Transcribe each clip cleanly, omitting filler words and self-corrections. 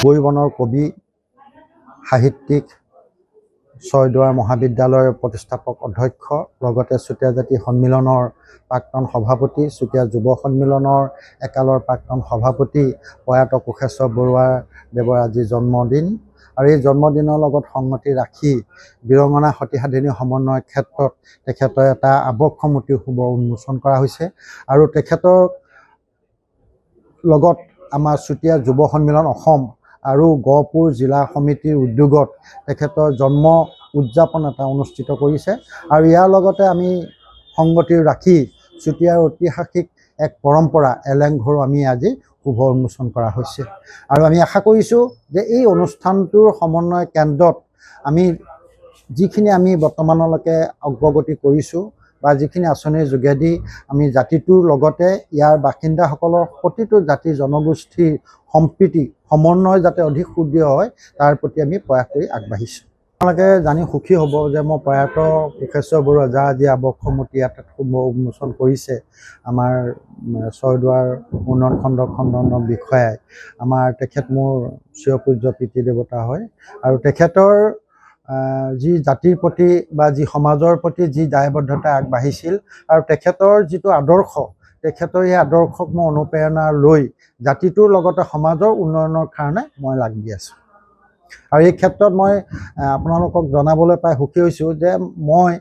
বৈবনৰ কবি সাহিত্যিক ছয়দুৱাৰ মহাবিদ্যালয়ৰ প্ৰতিষ্ঠাপক অধ্যক্ষ লগতে চুতীয়া জাতি সন্মিলনৰ প্ৰাক্তন সভাপতি চুতীয়া যুৱ সন্মিলনৰ একালৰ প্ৰাক্তন সভাপতি প্ৰয়াত কোষেশ্বৰ বৰুৱা দেৱৰ আজি জন্মদিন আৰু এই জন্মদিনৰ লগত সংগতি ৰাখি বীৰঙনা সতিসাধিনী সমন্বয়ৰ ক্ষেত্ৰত তেখেতৰ এটা আৱক্ষ শুভ উন্মোচন কৰা হৈছে আৰু তেখেতৰ লগত আমাৰ চুতীয়া যুৱ সন্মিলন অসম আৰু গহপুৰ জিলা সমিতিৰ উদ্যোগত তেখেতৰ জন্ম উদযাপন এটা অনুষ্ঠিত কৰিছে আৰু ইয়াৰ লগতে আমি সংগতি ৰাখি চুতীয়াৰ ঐতিহাসিক এক পৰম্পৰা এলেংঘৰো আমি আজি শুভ উন্মোচন কৰা হৈছে আৰু আমি আশা কৰিছোঁ যে এই অনুষ্ঠানটোৰ সমন্বয় কেন্দ্ৰত আমি যিখিনি আমি বৰ্তমানলৈকে অগ্ৰগতি কৰিছোঁ বা যিখিনি আঁচনিৰ যোগেদি আমি জাতিটোৰ লগতে ইয়াৰ বাসিন্দাসকলৰ প্ৰতিটো জাতি জনগোষ্ঠীৰ সম্প্ৰীতি সমন্বয় যাতে অধিক সুদৃঢ় হয় তাৰ প্ৰতি আমি প্ৰয়াস কৰি আগবাঢ়িছোঁ। আপোনালোকে জানি সুখী হ'ব যে মই প্ৰয়াত কোষেশ্বৰ বৰুৱা যাৰ আজি আৱক্ষ মূৰ্তি ইয়াত শুভ উন্মোচন কৰিছে আমাৰ ছয়দুৱাৰ উন্নয়ন খণ্ডৰ বিষয়াই তেখেত মোৰ চিৰপূজ্য পিতৃ দেৱতা হয় আৰু তেখেতৰ যি জাতিৰ প্ৰতি বা যি সমাজৰ প্ৰতি যি দায়বদ্ধতা আগবাঢ়িছিল আৰু তেখেতৰ যিটো আদৰ্শ তেখেতৰ এই আদৰ্শক মই অনুপ্ৰেৰণা লৈ জাতিটোৰ লগতে সমাজৰ উন্নয়নৰ কাৰণে মই লাগি আছোঁ আৰু এই ক্ষেত্ৰত মই আপোনালোকক জনাবলৈ পাই সুখী হৈছোঁ যে মই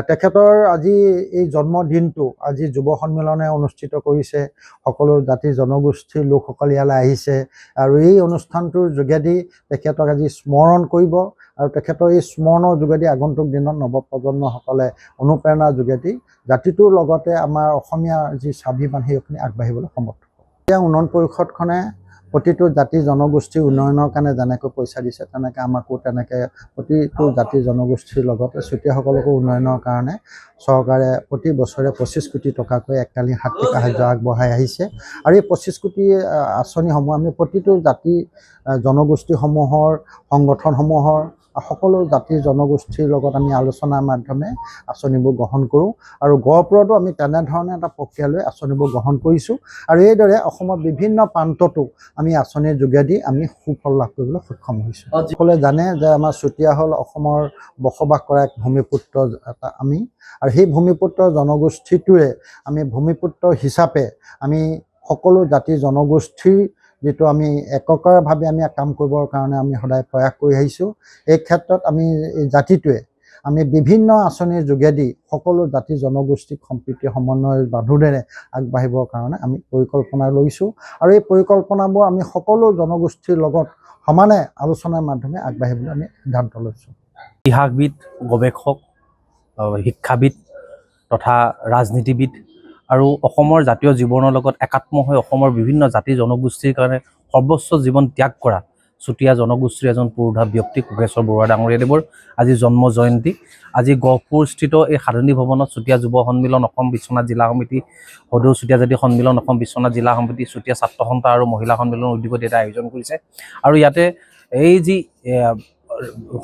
তেখেতৰ আজি এই জন্মদিনটো আজি যুৱ সন্মিলনে অনুষ্ঠিত কৰিছে সকলো জাতি জনগোষ্ঠীৰ লোকসকল ইয়ালৈ আহিছে আৰু এই অনুষ্ঠানটোৰ যোগেদি তেখেতক আজি স্মৰণ কৰিব আৰু তেখেতৰ এই স্মৰণৰ যোগেদি আগন্তুক দিনত নৱপ্ৰজন্মসকলে অনুপ্ৰেৰণাৰ যোগেদি জাতিটোৰ লগতে আমাৰ অসমীয়া যি স্বাভিমান সেইখিনি আগবাঢ়িবলৈ সমৰ্থ হ'ব। এতিয়া উন্নয়ন পৰিষদখনে প্ৰতিটো জাতি জনগোষ্ঠীৰ উন্নয়নৰ কাৰণে যেনেকৈ পইচা দিছে তেনেকৈ আমাকো তেনেকৈ প্ৰতিটো জাতি জনগোষ্ঠীৰ লগতে চুতীয়াসকলকো উন্নয়নৰ কাৰণে চৰকাৰে প্ৰতি বছৰে 25 কোটি টকাকৈ এককালীন আৰ্থিক সাহায্য আগবঢ়াই আহিছে আৰু এই 25 কোটি আঁচনিসমূহ আমি প্ৰতিটো জাতি জনগোষ্ঠীসমূহৰ সংগঠনসমূহৰ সকলো জাতি জনগোষ্ঠীৰ লগত আমি আলোচনাৰ মাধ্যমে আঁচনিবোৰ গ্ৰহণ কৰোঁ আৰু গহপুৰতো আমি তেনেধৰণে এটা প্ৰক্ৰিয়া লৈ আঁচনিবোৰ গ্ৰহণ কৰিছোঁ আৰু এইদৰে অসমৰ বিভিন্ন প্ৰান্ততো আমি আঁচনিৰ যোগেদি আমি সুফল লাভ কৰিবলৈ সক্ষম হৈছোঁ। সকলোৱে জানে যে আমাৰ চুতীয়া হ'ল অসমৰ বসবাস কৰা এক ভূমিপুত্ৰ আমি আৰু সেই ভূমিপুত্ৰ জনগোষ্ঠীটোৱে আমি ভূমিপুত্ৰ হিচাপে আমি সকলো জাতি জনগোষ্ঠীৰ যিটো আমি এককভাৱে আমি কাম কৰিবৰ কাৰণে আমি সদায় প্ৰয়াস কৰি আহিছোঁ। এই ক্ষেত্ৰত আমি এই জাতিটোৱে আমি বিভিন্ন আঁচনিৰ যোগেদি সকলো জাতি জনগোষ্ঠীক সম্প্ৰীতি সমন্বয়ৰ বান্ধোনেৰে আগবাঢ়িবৰ কাৰণে আমি পৰিকল্পনা লৈছোঁ আৰু এই পৰিকল্পনাবোৰ আমি সকলো জনগোষ্ঠীৰ লগত সমানে আলোচনাৰ মাধ্যমে আগবাঢ়িবলৈ আমি সিদ্ধান্ত লৈছোঁ। ইতিহাসবিদ গৱেষক শিক্ষাবিদ তথা ৰাজনীতিবিদ আৰু অসমৰ জাতীয় জীৱনৰ লগত একাত্ম হৈ অসমৰ বিভিন্ন জাতি জনগোষ্ঠীৰ কাৰণে সৰ্বোচ্চ জীৱন ত্যাগ কৰা চুতীয়া জনগোষ্ঠীৰ এজন পুৰোধা ব্যক্তি কোষেশ্বৰ বৰুৱা ডাঙৰীয়াদেৱৰ আজি জন্ম জয়ন্তী। আজি গহপুৰস্থিত এই সাধনী ভৱনত চুতীয়া যুৱ সন্মিলন অসম বিশ্বনাথ জিলা সমিতি সদৌ চুতীয়া জাতি সন্মিলন অসম বিশ্বনাথ জিলা সমিতি চুতীয়া ছাত্ৰ সন্থা আৰু মহিলা সন্মিলনৰ উদ্যোগত এটা আয়োজন কৰিছে আৰু ইয়াতে এই যি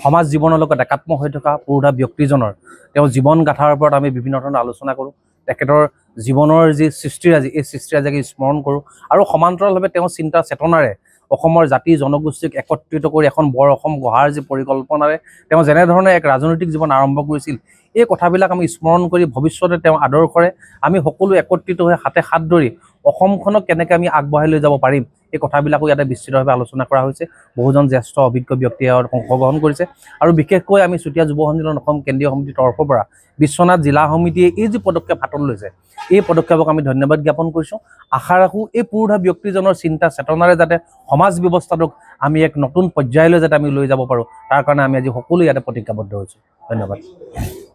সমাজ জীৱনৰ লগত একাত্ম হৈ থকা পুৰোধা ব্যক্তিজনৰ তেওঁৰ জীৱন গাথাৰ ওপৰত আমি বিভিন্ন ধৰণৰ আলোচনা কৰোঁ। তেখেতৰ জীৱনৰ যি সৃষ্টিৰাজি এই সৃষ্টিৰাজিক স্মৰণ কৰোঁ আৰু সমান্তৰালভাৱে তেওঁ চিন্তা চেতনাৰে অসমৰ জাতি জনগোষ্ঠীক একত্ৰিত কৰি এখন বৰ অসম গঢ়াৰ যি পৰিকল্পনাৰে তেওঁ যেনেধৰণে এক ৰাজনৈতিক জীৱন আৰম্ভ কৰিছিল এই কথাবিলাক আমি স্মৰণ কৰি ভৱিষ্যতে তেওঁ আদৰ্শৰে আমি সকলো একত্ৰিত হৈ হাতে হাত ধৰি অসমখনক কেনেকৈ আমি আগবঢ়াই লৈ যাব পাৰিম এই কথাবিলাকো ইয়াতে বিস্তৃতভাৱে আলোচনা কৰা হৈছে। বহুজন জ্যেষ্ঠ অভিজ্ঞ ব্যক্তিয়ে অংশগ্ৰহণ কৰিছে আৰু বিশেষকৈ আমি চুতীয়া যুৱ সন্মিলন অসম কেন্দ্ৰীয় সমিতিৰ তৰফৰ পৰা বিশ্বনাথ জিলা সমিতিয়ে এই যি পদক্ষেপ হাতত লৈছে এই পদক্ষেপক আমি ধন্যবাদ জ্ঞাপন কৰিছোঁ। আশা ৰাখোঁ এই পুৰোধা ব্যক্তিজনৰ চিন্তা চেতনাৰে যাতে সমাজ ব্যৱস্থাটোক আমি এক নতুন পৰ্যায়লৈ যাতে আমি লৈ যাব পাৰোঁ তাৰ কাৰণে আমি আজি সকলো ইয়াতে প্ৰতিজ্ঞাবদ্ধ হৈছোঁ। ধন্যবাদ।